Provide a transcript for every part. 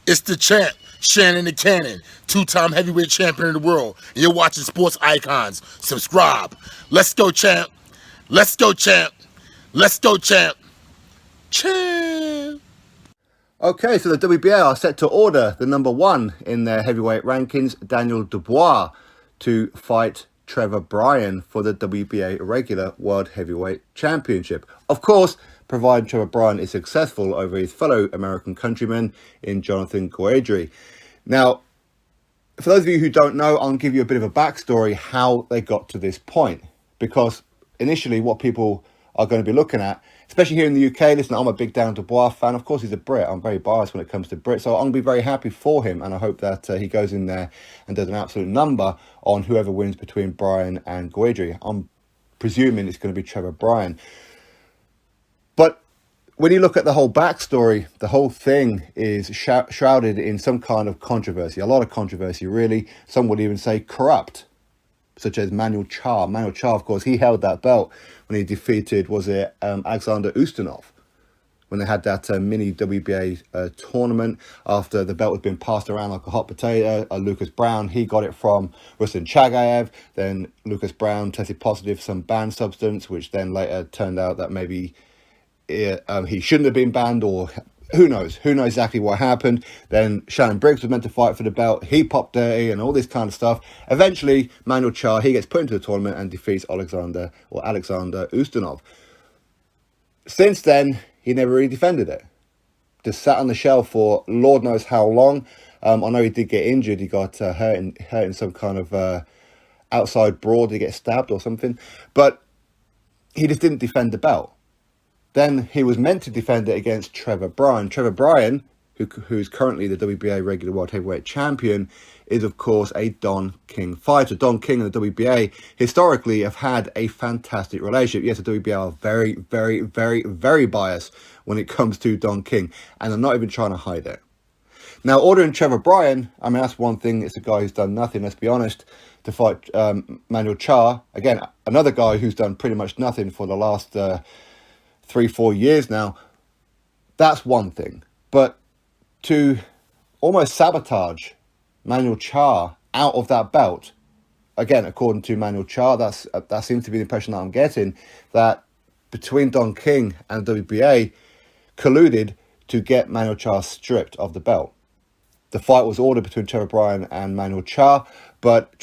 It's the champ, Shannon the Cannon, two-time heavyweight champion of the world. And you're watching Sports Icons. Subscribe. Let's go, champ. Let's go, champ. Let's go, champ. Champ. Okay, so the WBA are set to order the number one in their heavyweight rankings, Daniel Dubois, to fight Trevor Bryan for the WBA regular World Heavyweight Championship. Of course, provided Trevor Bryan is successful over his fellow American countryman in Jonathan Guidry. Now, for those of you who don't know, I'll give you a bit of a backstory how they got to this point. Because initially what people are going to be looking at, especially here in the UK, listen, I'm a big Daniel Dubois fan. Of course, he's a I'm very biased when it comes to Brits, so I'm going to be very happy for him, and I hope that he goes in there and does an absolute number on whoever wins between Bryan and Guidry. I'm presuming it's going to be Trevor Bryan. But when you look at the whole backstory, the whole thing is shrouded in some kind of controversy, a lot of controversy, really. Some would even say corrupt, such as Manuel Charr. Manuel Charr, of course, he held that belt when he defeated, Alexander Ustinov, when they had that mini WBA tournament after the belt had been passed around like a hot potato. Lucas Brown, he got it from Ruslan Chagayev. Then Lucas Brown tested positive for some banned substance, which then later turned out that maybe he shouldn't have been banned, or who knows exactly what happened. Then Shannon Briggs was meant to fight for the belt. He popped dirty and all this kind of stuff. Eventually, Manuel Charr, he gets put into the tournament and defeats Alexander Ustinov. Since then, he never really defended it. Just sat on the shelf for Lord knows how long. I know he did get injured. He got hurt in some kind of outside brawl. Did he get stabbed or something? But he just didn't defend the belt. Then he was meant to defend it against Trevor Bryan. Trevor Bryan, who's currently the WBA regular world heavyweight champion, is of course a Don King fighter. Don King and the WBA historically have had a fantastic relationship. Yes, the WBA are very, very, very, very biased when it comes to Don King, and I'm not even trying to hide it. Now, ordering Trevor Bryan, I mean, that's one thing. It's a guy who's done nothing, let's be honest, to fight Manuel Charr. Again, another guy who's done pretty much nothing for the last 3-4 years now. That's one thing. But to almost sabotage Manuel Charr out of that belt, again, according to Manuel Charr, that seems to be the impression that I'm getting, that between Don King and the WBA colluded to get Manuel Charr stripped of the belt. The fight was ordered between Trevor Bryan and Manuel Charr, but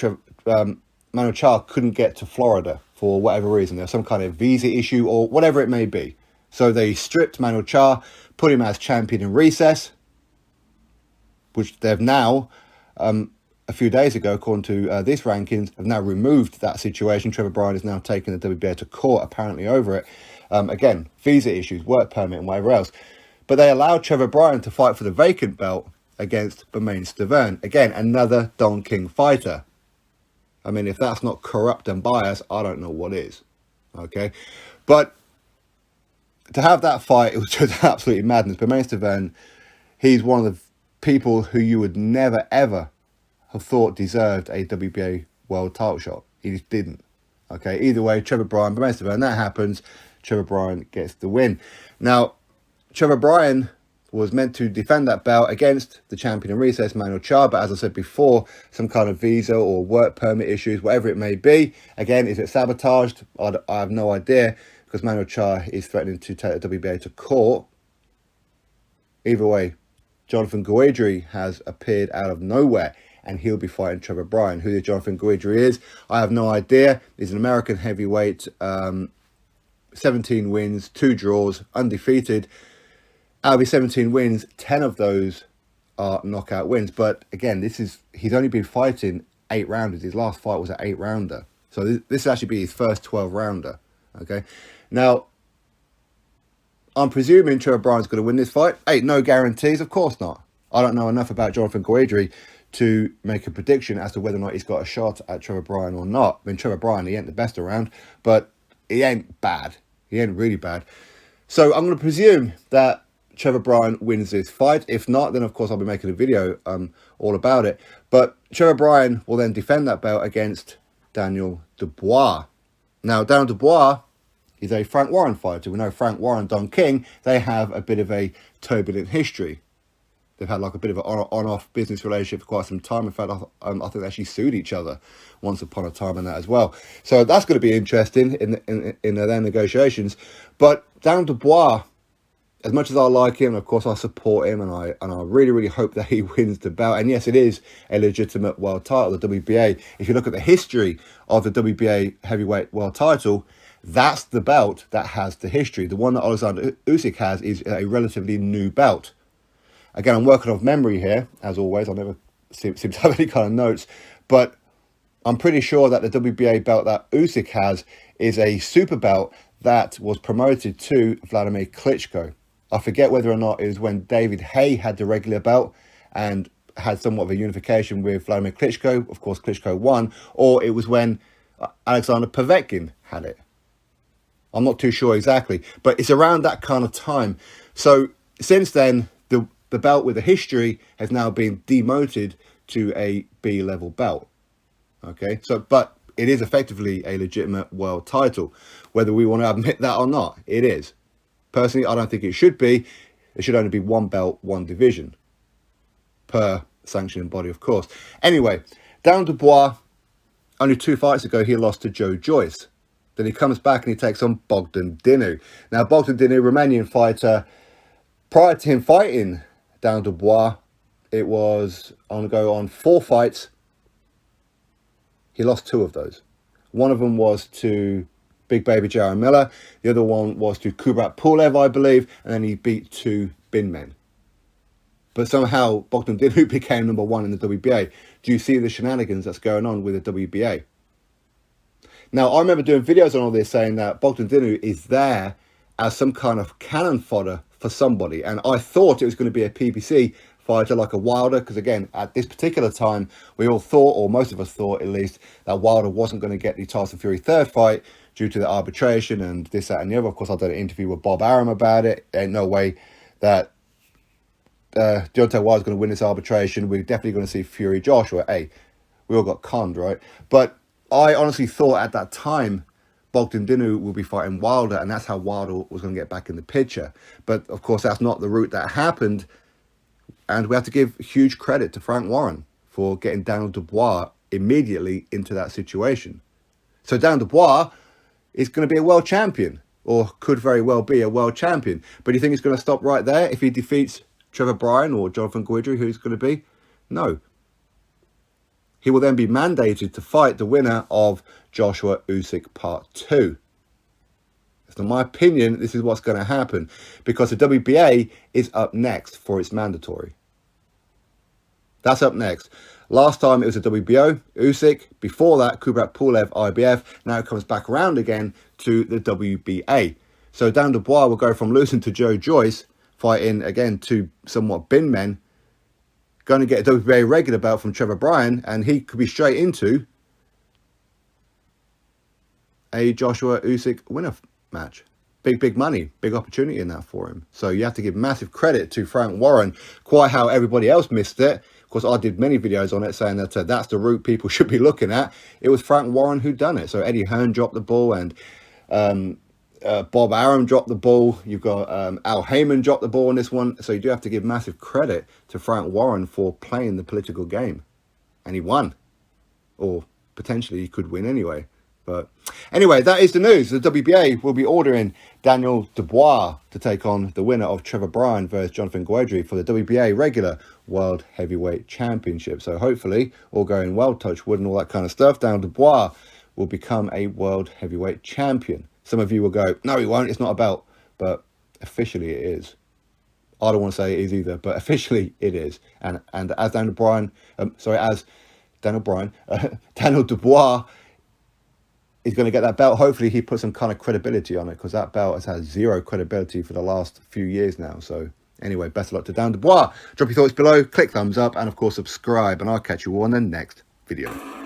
Manuel Charr couldn't get to Florida for whatever reason. There's some kind of visa issue or whatever it may be. So they stripped Manuel Charr, put him as champion in recess, which they've now, a few days ago, according to these rankings, have now removed that situation. Trevor Bryan is now taking the WBA to court, apparently, over it. Again, visa issues, work permit and whatever else. But they allowed Trevor Bryan to fight for the vacant belt against Bermane Stiverne. Again, another Don King fighter. I mean, if that's not corrupt and biased, I don't know what is. Okay? But to have that fight, it was just absolutely madness. Bermane Stiverne, he's one of the people who you would never, ever have thought deserved a WBA world title shot. He just didn't. Okay? Either way, Trevor Bryan, Bermane Stiverne, that happens. Trevor Bryan gets the win. Now, Trevor Bryan was meant to defend that belt against the champion in recess, Manuel Charr, but as I said before, some kind of visa or work permit issues, whatever it may be. Again, is it sabotaged? I have no idea, because Manuel Charr is threatening to take the WBA to court. Either way, Jonathan Guidry has appeared out of nowhere, and he'll be fighting Trevor Bryan. Who the Jonathan Guidry is, I have no idea. He's an American heavyweight, 17 wins, 2 draws, undefeated. Out of his 17 wins, 10 of those are knockout wins. But again, he's only been fighting 8 rounders. His last fight was an 8-rounder. So this will actually be his first 12-rounder. Okay. Now, I'm presuming Trevor Bryan's going to win this fight. No guarantees, of course not. I don't know enough about Jonathan Guidry to make a prediction as to whether or not he's got a shot at Trevor Bryan or not. I mean, Trevor Bryan, he ain't the best around, but he ain't bad. He ain't really bad. So I'm going to presume that Trevor Bryan wins this fight. If not, then of course I'll be making a video all about it. But Trevor Bryan will then defend that belt against Daniel Dubois. Now, Daniel Dubois is a Frank Warren fighter. We know Frank Warren, Don King, they have a bit of a turbulent history. they've had like a bit of an on-off business relationship for quite some time. In fact, I think they actually sued each other once upon a time in that as well. So that's going to be interesting in their negotiations. But Dan Dubois, as much as I like him, of course I support him, and I really hope that he wins the bout. And yes, it is a legitimate world title, the WBA. If you look at the history of the WBA heavyweight world title, that's the belt that has the history. The one that Alexander Usyk has is a relatively new belt. Again, I'm working off memory here, as always. I never seem to have any kind of notes, but I'm pretty sure that the WBA belt that Usyk has is a super belt that was promoted to Vladimir Klitschko. I forget whether or not it was when David Haye had the regular belt and had somewhat of a unification with Vladimir Klitschko. Of course, Klitschko won. Or it was when Alexander Povetkin had it. I'm not too sure exactly, but it's around that kind of time. So since then, the belt with the history has now been demoted to a B-level belt. Okay, so but it is effectively a legitimate world title. Whether we want to admit that or not, it is. Personally, I don't think it should be. It should only be one belt, one division per sanctioning body, of course. Anyway, Dan Dubois, only 2 fights ago, he lost to Joe Joyce. Then he comes back and he takes on Bogdan Dinu. Now, Bogdan Dinu, Romanian fighter, prior to him fighting Dan Dubois, it was on 4 fights. He lost 2 of those. One of them was to Big Baby Jaron Miller. The other one was to Kubrat Pulev, I believe. And then he beat 2 bin men. But somehow Bogdan Dinu became number 1 in the WBA. Do you see the shenanigans that's going on with the WBA? Now, I remember doing videos on all this saying that Bogdan Dinu is there as some kind of cannon fodder for somebody. And I thought it was going to be a PBC fighter like a Wilder, because again, at this particular time, we all thought, or most of us thought at least, that Wilder wasn't going to get the Tyson Fury 3rd fight due to the arbitration and this, that, and the other. Of course, I did an interview with Bob Arum about it. Ain't no way that Deontay Wilder's going to win this arbitration. We're definitely going to see Fury Joshua. Hey, we all got conned, right? But I honestly thought at that time Bogdan Dinu will be fighting Wilder, and that's how Wilder was going to get back in the picture. But of course, that's not the route that happened. And we have to give huge credit to Frank Warren for getting Daniel Dubois immediately into that situation. So Daniel Dubois is going to be a world champion, or could very well be a world champion. But do you think he's going to stop right there if he defeats Trevor Bryan or Jonathan Guidry, who he's going to be? No. He will then be mandated to fight the winner of Joshua Usyk Part 2. So in my opinion, this is what's going to happen, because the WBA is up next for its mandatory. That's up next. Last time it was the WBO, Usyk. Before that, Kubrat Pulev, IBF. Now it comes back around again to the WBA. So Dan Dubois will go from losing to Joe Joyce, fighting again to somewhat bin men, going to get a WBA regular belt from Trevor Bryan, and he could be straight into a Joshua Usyk winner match. Big money, big opportunity in that for him. So you have to give massive credit to Frank Warren, quite how everybody else missed it. Of course, I did many videos on it saying that that's the route people should be looking at. It was Frank Warren who done it. So Eddie Hearn dropped the ball, and Bob Arum dropped the ball. You've got Al Heyman dropped the ball on this one. So you do have to give massive credit to Frank Warren for playing the political game. And he won. Or potentially he could win anyway. But anyway, that is the news. The WBA will be ordering Daniel Dubois to take on the winner of Trevor Bryan versus Jonathan Guidry for the WBA regular World Heavyweight Championship. So hopefully, all going well, touch wood and all that kind of stuff, Daniel Dubois will become a World Heavyweight Champion. Some of you will go, no, he won't. It's not a belt. But officially it is. I don't want to say it is either, but officially it is. And as Daniel Dubois is going to get that belt, hopefully he puts some kind of credibility on it, because that belt has had 0 credibility for the last few years now. So anyway, best of luck to Dan Dubois. Drop your thoughts below, click thumbs up, and of course subscribe, and I'll catch you all on the next video.